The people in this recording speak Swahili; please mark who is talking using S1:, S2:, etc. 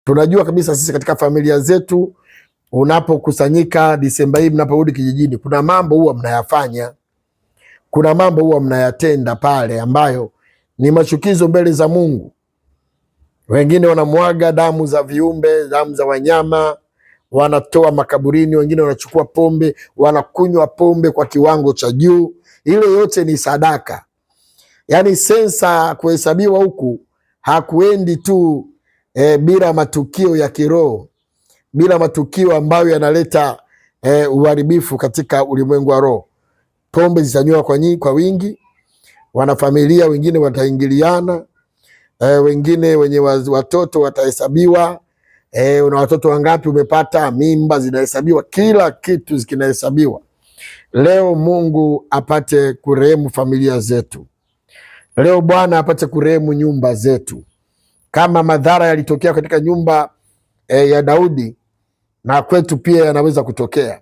S1: Tunajua kabisa sisi katika familia zetu, unapokusanyika Disemba hii, mnaporudi kijijini, kuna mambo huwa mnayafanya, kuna mambo huwa mnayatenda pale ambayo ni machukizo mbele za Mungu. Wengine wanamwaga damu za viumbe, damu za wanyama, wanatoa makaburini. Wengine wanachukua pombe, wanakunywa pombe kwa kiwango cha juu. Ile yote ni sadaka. Yaani sensa kuhesabiwa huku hakuendi tu bila matukio ya kiroho, bila matukio ambayo yanaleta uharibifu katika ulimwengu wa roho. Pombe zitanywa kwa wingi, wanafamilia wengine wataingiliana, wengine wenye watoto watahesabiwa. Una watoto wangapi umepata, mimba zinahesabiwa, kila kitu kinahesabiwa. Leo Mungu apate kurehemu familia zetu. Leo Bwana apate kurehemu nyumba zetu. Kama madhara yalitokea katika nyumba ya Daudi, na kwetu pia yanaweza kutokea.